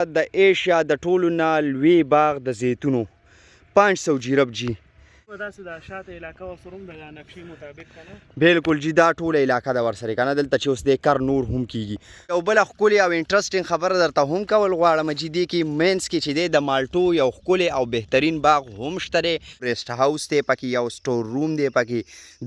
د ایشیا د ټولو نه لوی باغ د زیتونو 500 جیرب جی داسې د شاته علاقه ورسره هم د نقشې مطابق که نه بالکل جی دا ټوله علاقه د ورسره که نه دلته چې اوس دی کر نور هم کیږي یو بله ښکلې او انټرسټینګ خبره درته هم کول غواړم چې دې کې مینس کې چې دی د مالټو یو ښکلې او بهترین باغ هم شته دی ریسټ هاوس دی پکې یو سټور روم دی پکې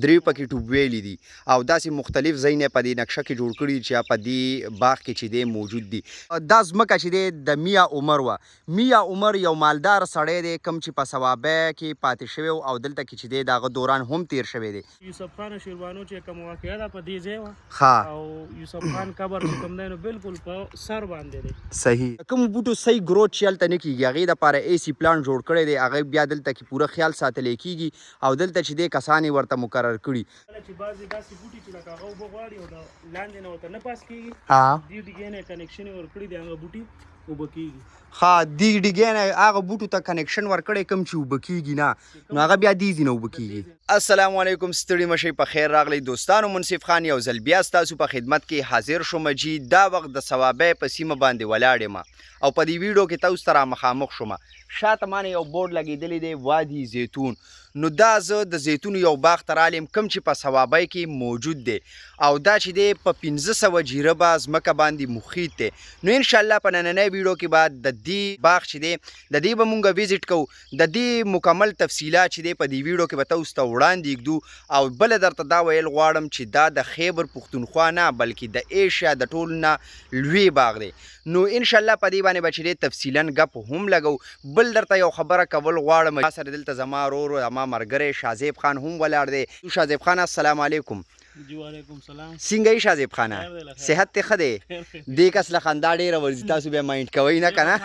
درې پکې ټوبویلې دي او داسې مختلف ځایونه په دې نقشه کې جوړ کړي چې په دې باغ کې چې دی موجود دي دا ځمکه چې دی د میا عمر وه میا عمر یو مالدار سړی دی کوم چې په ثوابه کې پاتې شوی او دلته کې چې دی د هغه دوران هم تیر شوی دی یوسف خان شیروانو چې کوم واقعه ده په دې ځای وه ها او یوسف خان قبر چې کوم دی نو بالکل په سر باندې دی صحیح کوم بوټو صحیح گروث چې هلته نه کیږي هغې دپاره اے سی پلان جوړ کړی دی هغه بیا دلته کې پوره خیال ساتلی کیږي او دلته چې دی کسان یې ورته مقرر کړي کله چې بعضې داسې بوټي چې لکه هغه اوبه غواړي او د لاندې نه ورته نه پاس کېږي دې ډیګۍ نه کنیکشن یې ورکړي دی هغه بوټي اوبه کېږي ها دې ډیګۍ نه هغه بوټو ته کنیکشن ورکړی کوم چې اوبه کېږي نه نو هغه بیا دې ځي نه اوبه کېږي السلام علیکم ستړي مشئ په خیر راغلی دوستانو منصف خان یو ځل بیا ستاسو په خدمت کې حاضر شوم چې دا وخت د ثوابۍ په سیمه باندې ولاړ یم او په دې ویډیو کې تاسو سره مخامخ شوم شاته مانه یو بورډ لګېدلی دی وادي زیتون نو دا زه د زیتون یو باغ ته رالیم کوم چې په ثوابۍ کې موجود دی او دا چې دی په 1500 جیربه ځمکه باندې محیط دی نو انشاءالله په نننۍ ویډیو کې به د دې باغ چې دی د دې به مونږ ویزټ کوو د دې مکمل تفصیلات چې دی په دې ویډیو کې به تاسو ته وړاندې ږدو او بله درته دا ویل غواړم چې دا د خیبر پښتونخوا نه بلکې د ایشیا د ټولو نه لوی باغ دی نو انشاءالله په دې باندې به چې دی تفصیلا ګپ هم لګو بل درته یو خبره کول غواړم ما سره دلته زما ورور زما ملګری شازیب خان هم ولاړ دی شازیب خان السلام علیکم جی وعلیکم سلام څنګه یې شازیب خانه صحت دې ښه دی دې کس له خندا ډېره ورځي تاسو بیا مایند کوئ نه که نه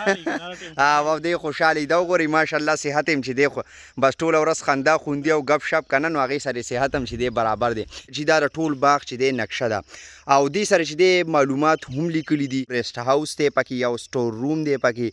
او دې خوشحالي دا وګورئ ماشاءالله صحت هم چې دی خو بس ټوله ورځ خندا خوندي او ګپ شپ که نه نو هغې سره صحت هم چې دی برابر دی چې دا د ټول باغ چې دی نقشه ده او دې سره چې دی معلومات هم لیکلي دي ریسټ هاوس دی پکې یو سټور روم دی پکې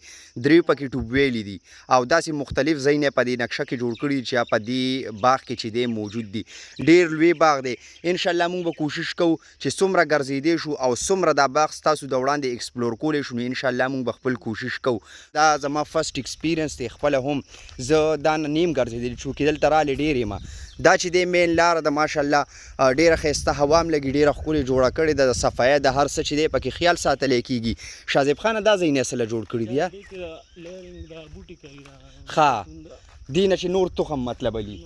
درې پکې ټوبویلې دي او داسې مختلف ځایونه په دې نقشه کې جوړ کړي چې په دې باغ کې چې دی موجود دي ډېر لوی باغ دی انشاءالله موږ به کوشش کوو چې څومره ګرځېدی شو او څومره دا باغ ستاسو د وړاندې ایکسپلور کولی شو نو انشاءالله موږ به خپل کوشش کوو دا زما فرسټ ایکسپیرینس دی خپله هم زه دا نه نیم ګرځېدلی چونکې دلته رالی ډېر یم دا چې دی مین لاره د ماشاءالله ډېره ښایسته هوا هم لګي ډېره ښکلې جوړه کړې ده د صفایه د هر څه چې دی پکې خیال ساتلی کېږي شازیب خانه دا ځایونه یې څه جوړ کړي دي ښه دې نه چې نور تخم مطلب علي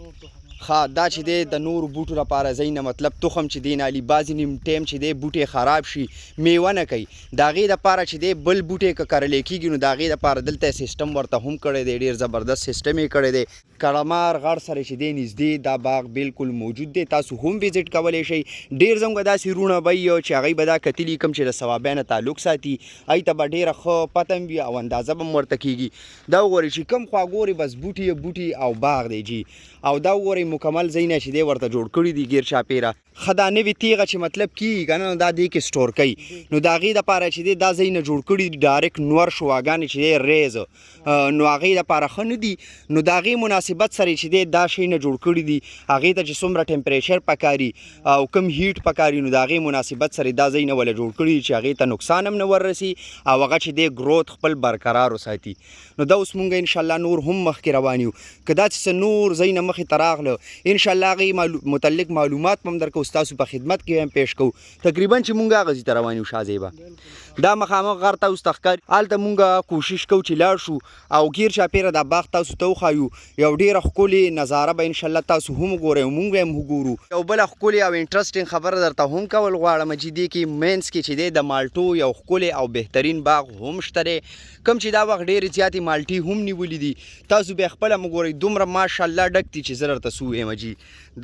ها دا چې دی د نورو بوټو لپاره ځای نه مطلب تخم چې دی نه علي بعضې نیم ټایم چې دی بوټی خراب شي میوه نه کوي د هغې دپاره چې دی بل بوټی که کرلی کېږي نو د هغې دپاره دلته سیسټم ورته هم کړی دی ډېر زبردست سیسټم یې کړی دی کړمار غر سره چې دی نږدې دا باغ بالکل موجود دی تاسو هم وزټ کولی شئ ډېر زموږ داسې وروڼه به چې هغوی به دا کتلي کوم چې د ثوابۍ نه تعلق ساتي هغوی ته به ډېره ښه پته هم وي او اندازه به هم ورته کېږي دا وګورئ چې کوم خوا ګورئ بس بوټي او باغ دی جي او دا وګورئ مکمل ځایونه چې دی ورته جوړ کړي دي ګیر چاپېره ښه دا نوې تیغه چې مطلب کېږي که نه نو دا دې کې سټور کوي نو د هغې دپاره چې دی دا ځایونه جوړ کړي دي ډایرکټ نور شواګانې چې دی ریز نو هغې دپاره ښه نه دي نو د هغې مناسبت سره چې دی دا شیونه جوړ کړي دي هغې ته چې څومره ټمپریچر پکاري او کم هیټ پکاري نو د هغې مناسبت سره دا ځایونه وله جوړ کړي دي چې هغې ته نقصان هم نه وررسي او هغه چې دی ګروت خپل برقرار وساتي نو دا اوس مونږ انشاءالله نور هم مخکې روان یو که دا چې نور ځایونه مخې ته راغله انشاءالله هغې متعلق معلومات هم درکوو ستاسو په خدمت کې هم پیش کوو تقریبا چې مونږ هغه ځای ته روان یو شازیبه دا مخامخ غر ته اوس ته ښکاري هلته مونږ کوشش کوو چې لاړ شو او ګیر چاپېره دا باغ تاسو ته وښایو یو ډېره ښکلې نظاره به انشاءالله تاسو هم وګورئ او مونږ هم وګورو یو بله ښکلې او انټرسټینګ خبره درته هم کول غواړم چې دې کې مینس کې چې دی د مالټو یو ښکلې او بهترین باغ هم شته دی کوم چې دا وخت ډېرې زیاتې مالټې هم نیولي دي تاسو بیا خپله م ګورئ دومره ماشاءالله ډک دي چې زه درته څه ووایم جي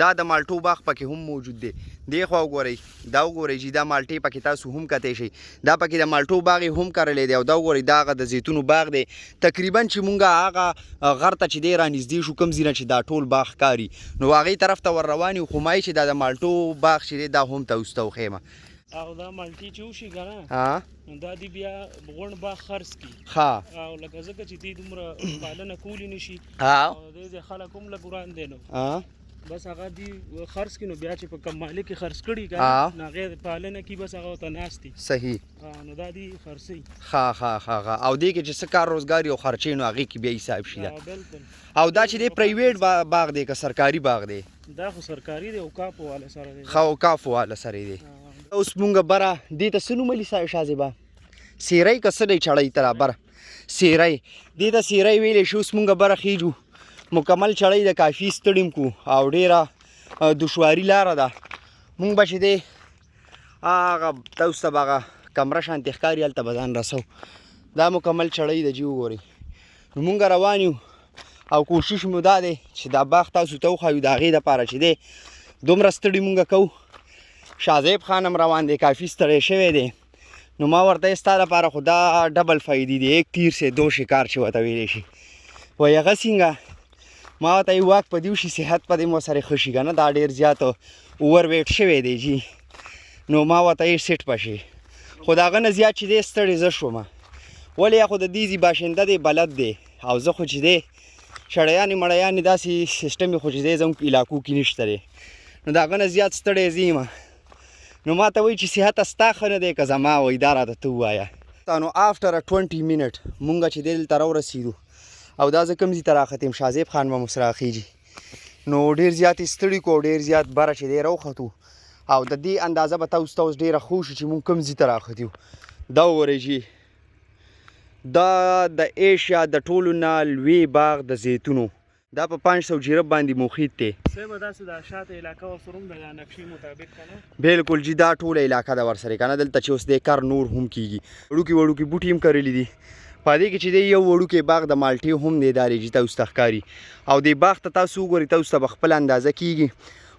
دا د مالټو باغ پکې هم موجود دی دې خوا وګورئ دا وګورئ چې دا مالټې پکې تاسو هم کتی شئ دا پکې د مالټو باغ یې هم کرلی دی او دا وګورئ دا هغه د زیتونو باغ دی تقریبا چې مونږ هغه غر ته چې دی رانږدې شو کوم ځای نه چې دا ټول باغ ښکاري نو هغې طرف ته ور روان یو خو ما چې دا د مالټو باغ چې دی دا هم تاسو ته وښیم او دا مالټې چې وشي که نه نو دا دې بیا غونډ باغ خرڅ کړي ښه او لکه ځکه چې دې دومره پالنه کولی نه شي او دې ځای خلک هم لږ وران دی نو بس هغه دی خرڅ کینو بیا چې په کم مالي کې خرڅ کړي آه. کنه ناغه پالنه کی بس هغه ته ناشتي صحیح نو دا دی خرڅي ها او دې کې چې څه کار روزګار او خرچې نو هغې کې بیا حساب شي دا بالکل او دا چې دی پرایویټ باغ دی که سرکاري باغ دی دا خو سرکاري دی او کاپ والا سره دی ښه اوقاف والا سره دی اوس مونږ بره دې ته څه نوملي شازیبه سیری که څه دی چړی ته را بره سیری دې ته سیری ویلی شي اوس مونږ بره خیجو مکمل چړی د کافي ستړیم کو او ډېره دشواري لاره ده مونږ به چې دی هغه تاسو ته به هغه کمره شانتې ښکاري هلته به ځان رسو دا مکمل چړی ده جي وګورئ نو مونږ روان یو او کوشش مو دا دی چې دا باغ تاسو ته وښایو د هغې دپاره چې دی دومره ستړي مونږ کوو شاهزیب خان هم روان دی کافي ستړی شوی دی نو ما ورته ستا لپاره خو دا ډبل فایدې دي ایک تیر سے دو شکار چې ورته ویلی شي وایي هغه څنګه ما ورته یې واک په دې وشي صحت په دې مو سره ښه شي که نه دا ډېر زیات اوور ویټ شوی دی جي نو ما ورته یې سیټ په شي خو د هغه نه زیات چې دی ستړی زه شومه ولې یا خو د دې ځي باشنده دی بلد دی او زه خو چې دی شړیانې مړیانې داسې سیسټم یې خو چې دی زموږ علاقو کې نشته دی نو د هغه نه زیات ستړی زه یم نو ما ته وایي چې صحت ستا ښه نه دی که زما وایي دا راته ته ووایه نو آفټر 20 منټ مونږ چې دی دلته راورسېدو او دا زه کوم ځای ته راختیم شاهزیب خان به مو سره خیجي نو ډېر زیات یې ستړي کړو ډېر زیات بره چې دی راوختو او د دې اندازه به تاسو ته اوس ډېره ښه وشي چې مونږ کوم ځای ته راختي یو دا وګورئ جي دا د ایشیا د ټولو نه لوی باغ د زیتونو دا په 500 جیرب باندې محیط دی صحیح به داسې د شاته علاقه ورسره هم د نقشې مطابق که نه بالکل جي دا ټوله علاقه ده ورسره که نه دلته چې اوس دی کار نور هم کېږي وړوکي بوټي هم کرلي دي په دې کې چې دی یو وړوکی باغ د مالټې هم دی دا ریجي تاسو ته ښکاري او دې باغ ته تاسو وګورئ تاسو ته به خپله اندازه کېږي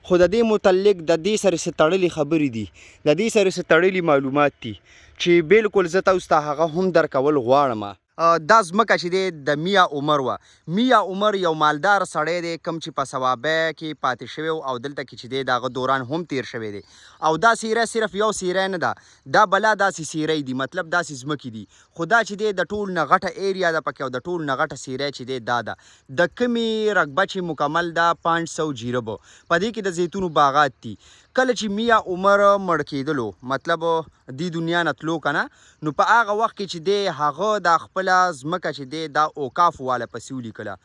خو د دې متعلق د دې سره څه تړلې خبرې دي د دې سره څه تړلي معلومات دي چې بالکل زه تاسو ته هغه هم درکول غواړم دا ځمکه چې دی د میا عمر وه میا عمر یو مالدار سړی دی کوم چې په ثوابه کې پاتې شوی او دلته کې چې دی د هغه دوران هم تیر شوی دی او دا سیره صرف یو سیره نه ده دا بلا داسې سیرې دي مطلب داسې ځمکې دي خو دا چې دی د ټول نه غټه ایریا ده پکې او د ټول نه غټه سیره چې دی دا ده د کمې رقبه چې مکمل ده 500 جیربو په دې کې د زیتونو باغات دي کله چې میا عمر مړ کېدلو مطلب دې دنیا نه تلو که نه نو په هغه وخت کې چې دی هغه دا خپله ځمکه چې دی دا اوقاف والا پسې ولیکله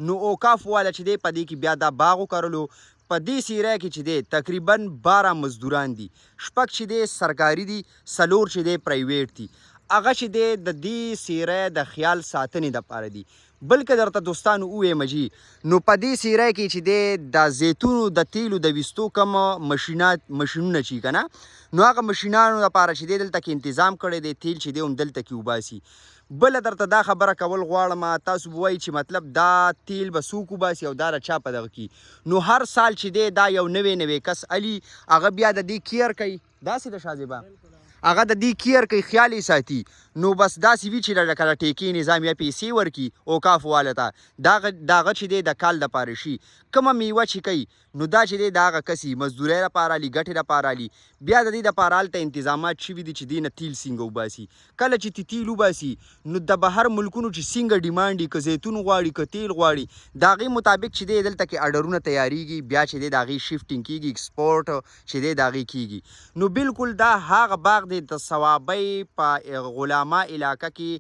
نو اوقاف والا چې دی په دې کې بیا دا باغ وکرلو په دې سیره کې چې دی تقریبا 12 مزدوران دي شپږ چې دی سرکاري دي څلور چې دی پرایویټ دي هغه چې دی د دې سیره د خیال ساتنې دپاره دي بلکې درته دوستانو ووایم جي نو په دې سیره کې چې دی د زیتونو د تیلو د ویستو کوم مشینونه چې که نه نو هغه مشینانو لپاره چې دی دلته کې انتظام کړی دی تیل چې دی هم دلته کې وباسي بله درته دا خبره کول غواړم تاسو به وایي چې مطلب دا تیل به څوک وباسي او دا له چا په دغه کې نو هر سال چې دی دا یو نوی کس علي هغه بیا د دې کیر کوي داسې د شازیبه هغه د دې کیر کوي خیال یې ساتي نو بس داسې وي چې لکه د ټیکې نظام یا پیسې ورکړي اوقاف والا ته دا هغه چې دی د کال دپاره شي کومه میوه چې کوي نو دا چې دی د هغه کسي مزدورۍ لپاره علي ګټې لپاره علي بیا د دې دپاره هلته انتظامات شوي دي چې دې نه تیل څنګه وباسي کله چې تیل وباسي نو د بهر ملکونو چې څنګه ډیمانډ وي که زیتون غواړي که تیل غواړي د هغې مطابق چې دی دلته کې اډرونه تیاریږي بیا چې دی د هغې شفټینګ کېږي ایکسپورټ چې دی د هغې کېږي نو بالکل دا هغه باغ دی د ثوابۍ په غلامه علاقه کې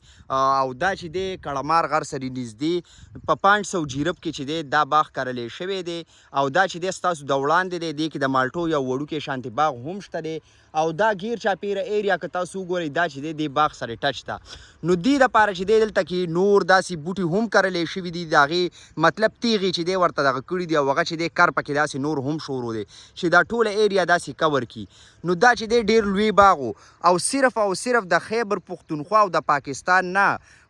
او دا چې دی کړمار غر سره نږدې په 500 جیرب کې چې دی دا باغ کرلی شوی دی او دا چې دی ستاسو د وړاندې دی دې کې د مالټو یو وړوکی شانتې باغ هم شته دی او دا غیر چاپیره ایریا که تاسو وګورئ دا چې دی دې باغ سره ټچ ده نو دې دپاره چې دی دلته کې نور داسې بوټي هم کرلی شوي دي د هغې مطلب تیغې چې دی ورته دغه کړي دي او هغه چې دی کر پکې داسې نور هم شروع دی چې دا ټوله ایریا داسې کور کړي نو دا چې دی ډېر لوی باغ او صرف د خیبر پښتونخوا او د پاکستان نه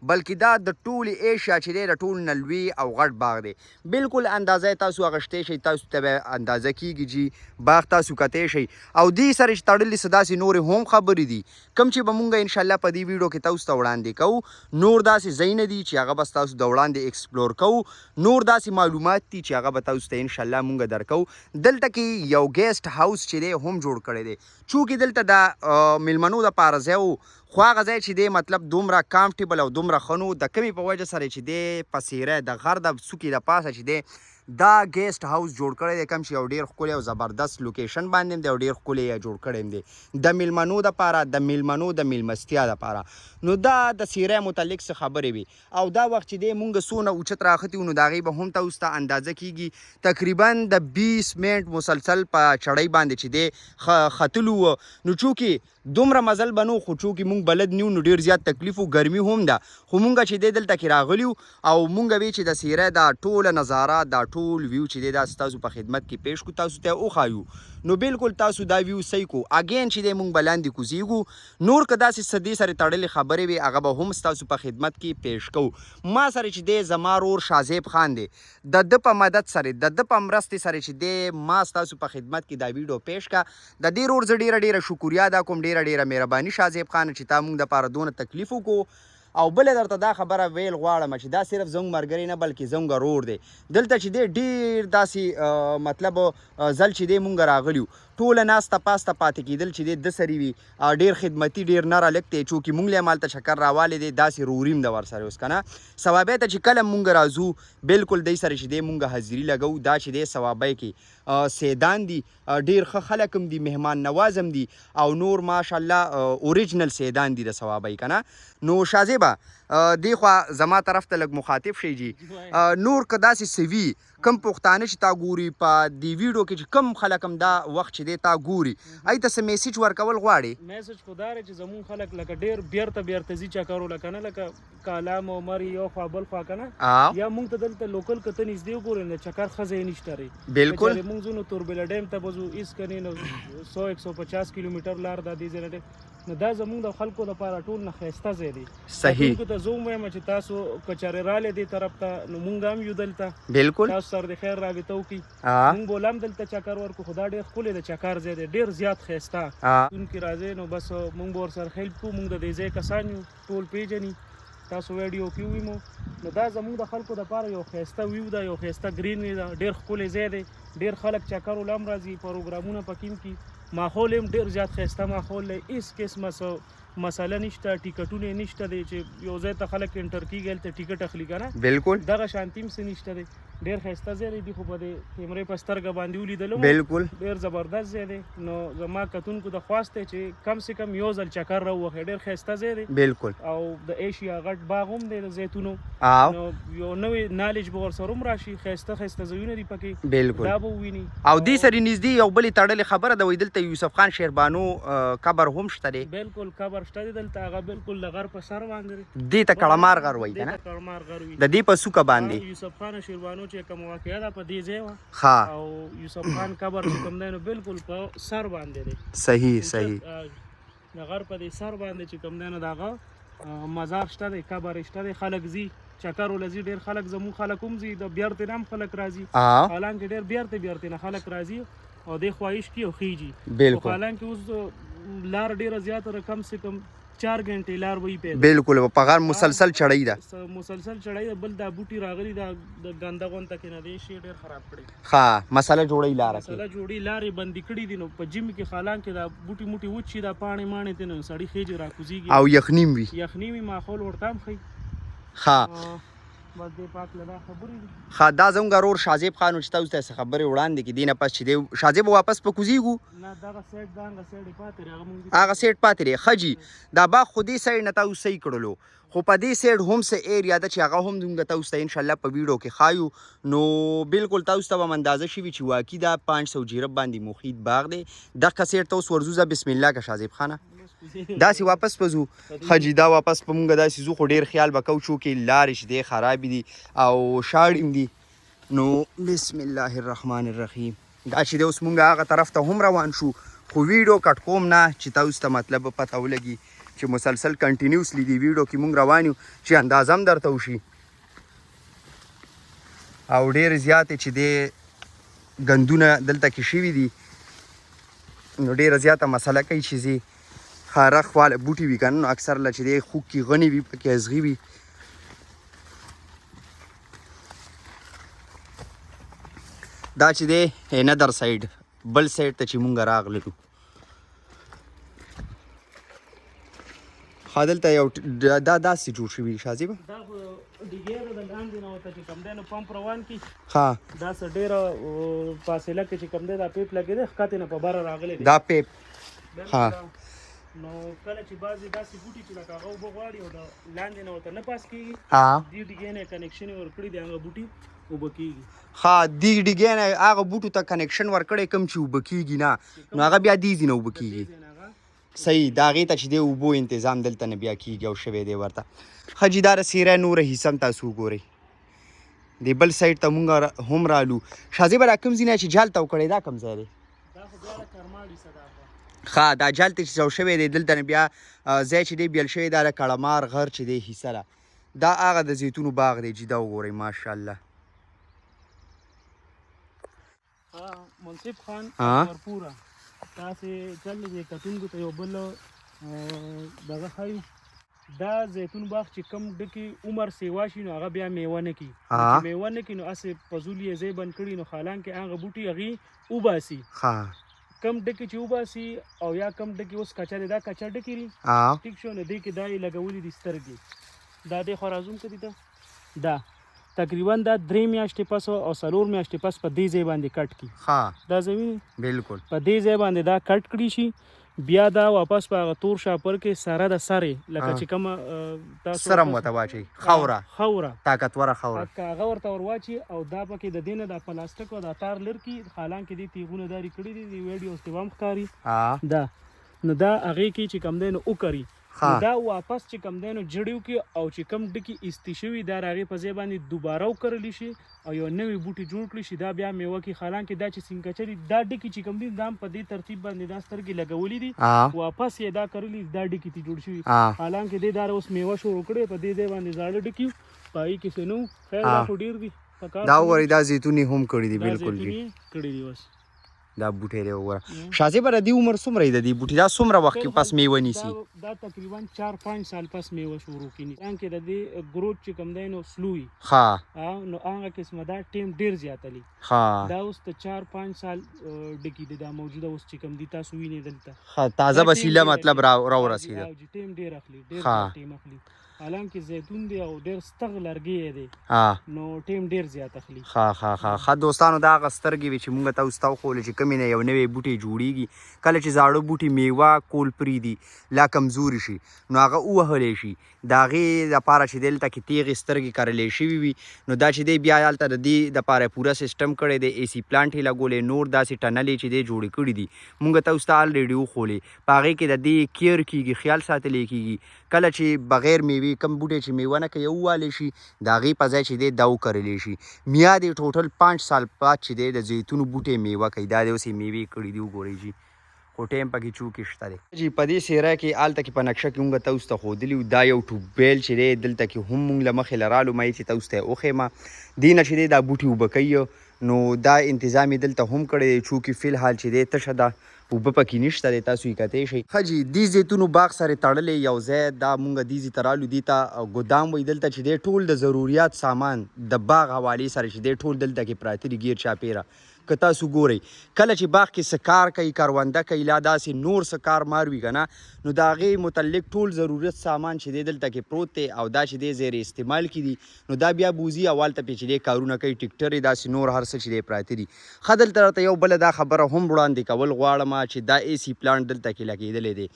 بلکې دا د ټولې ایشیا چې دی د ټول نه لوی او غټ باغ دی بالکل اندازه یې تاسو اخیستی شئ تاسو ته به اندازه کېږي جي باغ تاسو کتی شئ او دې سره چې تړلي څه داسې نورې هم خبرې دي کوم چې به مونږ انشاءالله په دې ویډیو کې تاسو ته وړاندې کوو نور داسې ځایونه دي چې هغه به تاسو د وړاندې ایکسپلور کوو نور داسې معلومات دي چې هغه به تاسو ته انشاءالله مونږ درکوو دلته کې یو ګیسټ هاوس چې دی هم جوړ کړی دی چونکې دلته د میلمنو دپاره ځای و خو هغه ځای چې دی مطلب دومره کامفټیبل او دومره ښه نو د کمې په وجه سره چې دی په څیره د غر د څوکې د پاسه چې دی دا ګیسټ هاوس جوړ کړی دی کوم چې یو ډېر ښکلی او زبردست لوکیشن باندې دی او ډېر ښکلی یې جوړ کړی دی د میلمنو دپاره د میلمنو د میلمستیا دپاره. نو دا د سیرای متعلق څه خبرې وي او دا وخت چې دی مونږ څونه اوچت راختي وو نو د هغې به هم تاسو ته اندازه کېږي تقریبا د 20 منټ مسلسل په چړۍ باندې چې دی ختلو وو. نو چونکې دومره مزل به نو خو چونکې مونږ بلد نیو نو ډېر زیات تکلیف و ګرمي هم ده خو مونږ چې دی دلته کې راغلي او مونږ وی چې د سیرای دا ټوله نظاره دا ټول ویو چې دی دا ستاسو په خدمت کې پیش کو تاسو ته وښایو. نو بالکل تاسو دا ویو صحیح کو اګین چې دی مونږ به لاندې کوزیږو نور که داسې څه دې سره تړلې خبرې وي هغه به هم ستاسو په خدمت کې پیش کوو. ما سره چې دی زما ورور شازیب خان دی د ده په مدد سره د ده په مرستې سره چې دی ما ستاسو په خدمت کې دا ویډیو پیش کا. د دې ورور زه ډېره شکریا ادا کوم ډېره مهرباني شازیب خان چې تا مونږ دپاره دونه تکلیف وکړو. او بل درته دا خبره ویل غواړم چې دا صرف زموږ ملګری نه بلکې زموږ ورور دی دلته چې دی ډېر داسې مطلب ځل چې دی مونږ راغلي ټوله ناسته پاسته پاتې کېدل چې دی د سري وي ډېر خدمتي ډېر نر هلک دی چونکې مونږ له یې همالته چکر راوالی دی داسې روریم ده ورسره اوس که نه ثوابۍ ته چې کله مونږ راځو بالکل دی سره چې دی مونږ حاضري لګوو دا چې دی ثوابۍ کې سیدان دي ډېر ښه خلک هم دي مهمان نواز هم دي او نور ماشاءالله اوریجنل سیدان دي د ثوابۍ که نه. نو شازیبه دې خوا زما طرف ته لږ مخاطب شئ جي نور که داسې څه وي کم پښتانه چې تا ګوري په دې ویډیو کې چې کم خلک هم دا وخت چې دی تا ګوري ای ته څه میسیج ورکول غواړې؟ میسیج خو دا دی چې زمونږ خلک لکه ډېر بیرته ځي چکرو لکه نه لکه کالام او مري یو خوا بل خوا که نه یا مونږ ته دلته لوکل که ته نږدې وګورې نو چکر ښه ځای نشته دی بالکل مونږ ځو نو توربېله ډیم ته به ځو هېڅ کنې نو 100-150 کیلومیټر لار دا دې ځای نه نو دا زمونږ د خلکو لپاره ټول نه ښایسته ځای دی. صحیح ته زه هم وایم چې تاسو که چارې رالی دې طرف ته نو مونږ هم یو دلته بالکل تاسو سره د خیر رابطه وکړي مونږ به هم دلته چکر ورکړو خو دا ډېر ښکلی د چکر ځای دی ډېر زیات ښایسته دونکي راځئ نو بس مونږ به ورسره هیلپ کوو مونږ د دې ځای کسان یو ټول پیژني تاسو ویډیو کې ووینو نو دا زمونږ د خلکو دپاره یو ښایسته ویو ده یو ښایسته ګرینري ده ډېر ښکلی ځای دی ډېر خلک چکر ول هم راځي پروګرامونه پکې هم کي ماحول هم ډېر زیات ښایسته ماحول دی هېڅ قسمه مسله نشته ټیکټونه یې نشته دی چې یو ځای ته خلک انټر کېږي هلته ټیکټ اخلي که نه بالکل دغه شانتي هم څه نشته دی ډېر ښایسته ځای دی خو په دې کیمرې په سترګه باندې ولیدلو بالکل ډېر زبردست ځای دی نو زما کتونکو ته خواست دی چې کم سے کم یو ځل چکر راووهئ ډېر ښایسته ځای دی بالکل او د ایشیا غټ باغ هم دی د زیتونو نو یو نوې نالج به ورسره هم راشي ښایسته ځایونه دي پکې بالکل دا به وویني او دې سره نږدې یو بلې تړلې خبره ده وایي دلته یوسف خان شیربانو قبر هم شته دی بالکل قبر شته دی دلته هغه بالکل د غر په سر باندې دی دې ته کړمار غر وایي که نه کړمار غر وي د دې په څوکه باندې یوسف خان شیربانو چې کوم واقعه ده په دې ځای وه ښه او یوسف خان قبر چې کوم دی نو بالکل په سر باندې دی صحیح د غر په دې سر باندې چې کوم دی نو د هغه مزار شته دی قبر شته دی خلک ځي چکر ولځي ډېر خلک زموږ خلک هم ځي د بیرتې نه هم خلک راځي حالانکې ډېر بیرتې نه خلک راځي او دې خواهش کي او خیږي بالکل حالانکې اوس لار ډېره زیاته کم سے کم 4 غنټې لار وي پیدا بالکل په غر مسلسل چړۍ ده مسلسل چړۍ ده بل دا بوټي راغلي دا د ګنده غونته کې نه دی شي ډېر خراب کړی ښه مسله جوړی لاره کې مسله جوړی لارې بندي کړي دي نو په جیم کې حالانکې دا بوټي موټي وچی دا پاڼې ماڼې ته نو سړی خېجې راکوزیږي او یخنیم وي یخنیمي ماحول ورته هم ښي ښه بس دې پاک له دا خبرې دي ښه دا زموږ ورور شازیب خان چې تاسو ته څه خبرې وړاندې کړي دې نه پس چې دی شازیب واپس په کوزیږو نه دغه سایډ دا هغه سایډ یې پاتې دی هغه سایډ پاتې دی ښه جي دا باغ خو دې سایډ نه تاسو صحیح کړلو خو په دې سایډ هم څه ایریا ده چې هغه هم موږ تاسو ته انشاءالله په ویډیو کې ښایو نو بالکل تاسو ته به هم اندازه شوي چې واقعي دا 500 جیرب باندې محیط باغ دی دغه سایډ ته اوس ورځو بسم الله که شازیب خانه داسې واپس په ځو ښه جي دا واپس په مونږ داسې ځو خو ډېر خیال به کوو چونکې لارې چې دی خرابې دي او شاړې هم دي نو بسم الله الرحمن الرحیم دا چې دی اوس مونږ هغه طرف ته هم روان شو خو ویډیو کټ کوم نه چې تاسو ته مطلب پته ولګي چې مسلسل کنټینیوسلی دی ویډیو کې مونږ روان یو چې اندازه هم درته وشي او ډېر زیاتې چې دی ګندونه دلته کې شوي دي نو ډېره زیاته مسله کوي چې زی خارخ والا بوټي وي که نه نو اکثر له چې دی خوږ کې غني وي پکې ازغي وي دا چې دی انادر سایډ بل سایډ ته چې مونږ راغللو ښه دلته یو دا داسې جوړ شوي شازي به دا خو ډیګې ده د لاندې نه ورته چې کوم دی نو پمپ روان کي ښه دا څه ډېره فاصله کې چې کوم دی دا پیپ لګېدی ښکته نه په بره راغلی دی دا پیپ ها نو کله چې بعضې داسې بوټي چې لکه هغه اوبه غواړي او د لاندې نه ورته نه پاس کېږي ها دې ډیګې نه کنیکشن یې ورکړي دی هغه بوټي اوبه کېږي ها دې ډیګې نه هغه بوټو ته کنیکشن ورکړی کوم چې اوبه کېږي نه نو هغه بیا دې ځي نه اوبه کېږي صحیح د هغې ته چې دی اوبو انتظام دلته نه بیا کېږي او شوی دی ورته ښه جي دا سیری نوره حصه هم تاسو وګورئ د بل سایډ ته مونږ هم رالو شازي به دا کوم ځای نه چې جال تاو کړی دا کوم ځای دی ښه دا جال ته چې تاو شوی دی دلته نه بیا ځای چې دی بیل شوی دا د کړمار غر چې دی حصه ده دا هغه د زیتونو باغ دی چې دا وګورئ ماشاءالله منصف خان ورپوره تاسې چل دی کتونکو ته یو بل دغه ښایو دا زیتون باغ چې کم ډکې عمر سیوا شي نو هغه بیا میوه نه کي چې میوه نه کي نو هسې پزول یې ځای بند کړي نو حالانکې هغه بوټي هغې وباسي کم ډکې چې وباسي او یا کم ډکې اوس کچه دی دا کچه ډکې دي ټیک شو نو دې کې دا یې لګولي دي سترګې دا دې خوارازم کړي ته دا تقریبا دا 3 میاشتې پس او 4 میاشتې پس په دې ځای باندې کټ کړي دا زمین بالکل په دې ځای باندې دا کټ کړي شي بیا دا واپس په هغه تور شاپر کې سره د سرې لکه چې کومه تاسو سره ورته واچوي خوره طاقتوره خوره هغه ورته ور واچي او دا پکې د دې نه د پلاستیک او د تار لر کې حالانکې دې تیغونه داري کړي دي ویډیو اوس ته هم ښکاري دا نو دا هغې کې چې کوم دی نو وکري دا واپس چې کم دی نو جړیو کې او چې کم ډکې ایستې شوي دا د هغې په ځای باندې دوباره وکرلی شي او یو نوی بوټي جوړ کړي شي دا بیا میوه کې حالانکې دا چې سینکچه دي دا ډکې چې کم دي دا هم په دې ترتیب باندې دا سترګې لګولي دي واپس یې دا کرلي دا ډکې تی جوړ شوي حالانکې دې دا اوس میوه شروع کړې په دې ځای باندې زاړه ډکي په هغې کې څه نه وو خیر دا خو ډېر دي دا وګورئ دا زیتونې هم کړي دي بالکل جي کړي دي اوس دا بوټی دی وګوره شازي به د دې عمر څومره دی د دې بوټي دا څومره وخت کې پس میوه نیسي دا تقریبا 4-5 سال پس میوه شروع کړي ځکه د دې ګروث چې کوم دی نو سلو وي نو هغه قسمه دا ټیم ډېر زیاتلی دا اوس ته 4-5 سال ډکې دي دا موجوده اوس چې کوم دي تاسو وینئ دلته تازه وسیله مطلب را ورسېده ټیم ډېر اخلي ډېر ټیم اخلي حالانکې زیتون دی او ډېر ستغ لرګی دی نو ټیم ډېر زیات اخلي ښه دوستانو دا هغه سترګې وې چې مونږ تاسو ته وښولې چې کومې نه یو نوی بوټی جوړیږي کله چې زاړه بوټي میوه کول پرېږدي لا کمزوري شي نو هغه ووهلی شي د هغې دپاره چې دلته کې تیغې سترګې کرلی شوي وي نو دا چې دی بیا هلته د دې دپاره پوره سیسټم کړی دی اے سی پلانټ یې لګولی نور داسې ټنلې چې دی جوړې کړي دي مونږ تاسو ته الریډي وښولې په هغې کې د دې کیر کېږي خیال ساتلی کېږي کله چې بغیر میوې کم بوټی چې میوه نه کوي ووالی شي د هغې په ځای چې دی دا وکرلی شي میاد یې ټوټل 5 سال بعد چې دی د زیتونو بوټی میوه کوي دا دی اوس یې میوې کړي دي وګورئ جي خو ټایم پکې چوکې شته دی جی په دې سیره کې هلته کې په نقشه کې مونږ تاسو ته ښودلي دا یو ټوبیل چې دی دلته کې هم مونږ له مخې له رالو ما یې چې تاسو ته یې وښیمه دې نه چې دی دا بوټي اوبه کوي نو دا انتظام یې دلته هم کړی دی چونکې فی الحال چې دی تشه ده اوبه پکې نشته دی تاسو یې کتی شئ ښه جي دې زیتونو باغ سره تړلی یو ځای دا مونږ دې ځای ته رالو دې ته ګودام وایي دلته چې دی ټول د ضروریات سامان د باغ حوالې سره چې دی ټول دلته کې پراته دي ګیر چاپېره که تاسو ګورئ کله چې باغ کې څه کار کوي کرونده کوي لا داسې نور څه کار مار وي که نه نو د هغې متعلق ټول ضرورت سامان چې دی دلته کې پروت دی او دا چې دی زیر استعمال کې دي نو دا بیا بوځي او هلته پې چې دی کارونه کوي ټیکټرې داسې نور هر څه چې دی پراته دي ښه دلته راته یو بله دا خبره هم وړاندې کول غواړم چې دا اے سی پلانټ دلته کې لګېدلی دی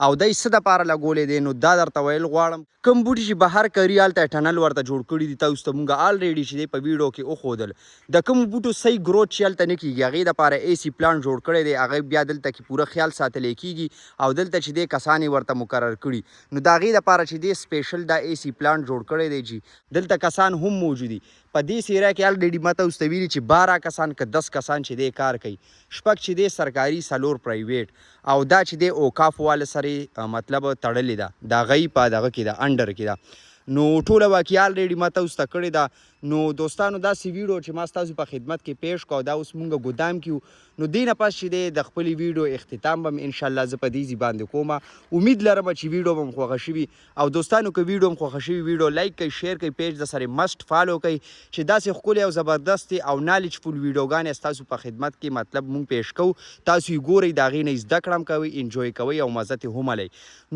او دی څه دپاره لګولی دی نو دا درته ویل غواړم کوم بوټي چې بهر کري هلته ټنل ورته جوړ کړي دي تاسو ته مونږ الریډي چې دی په ویډیو کې وښودل د کوم بوټو صحیح ګروت چې هلته نه کېږي هغې دپاره اے سی پلانټ جوړ کړی دی هغه بیا دلته کې پوره خیال ساتلی کېږي او دلته چې دی کسان یې ورته مقرر کړي نو د هغې دپاره چې دی سپیشل دا اے سی پلانټ جوړ کړی دی جي دلته کسان هم موجودي په دې سیره کې الریډي ما تاسو ته ویلي چې 12 کسان که 10 کسان چې دی کار کوي شپږ چې دی سرکاري 4 پرایویټ او دا چې دی اوقاف واله سره مطلب تړلې ده د هغې په دغه کې ده انډر کې ده نو ټوله واقعیا الریډي ما تاسو ته کړې ده نو دوستانو داسې ویډیو چې ما ستاسو په خدمت کې پیش کو دا اوس مونږ ګودام کیو نو دینه پس چې د خپلې ویډیو اختتام به ان شاء الله زه په دې باندې کوم امید لرم چې ویډیو به خوښ شي او دوستانو که ویډیو هم خوښ شي ویډیو لایک کړئ شیر کړئ پیج د سره مست فالو کړئ چې داسې ښکلې او زبردست او نالج فول ویډیوګانې ستاسو په خدمت کې مطلب مونږ پیش کوو تاسو یې ګورئ د هغې نه زده کړه هم کوئ انجوی کوئ او مزه ترې هم هلئ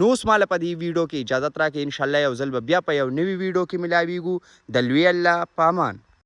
نو اوس ماله په دې ویډیو کې اجازت راکړئ انشاءالله یو ځل به بیا په یو نوي ویډیو کې ملاویږو د لوی الله په امان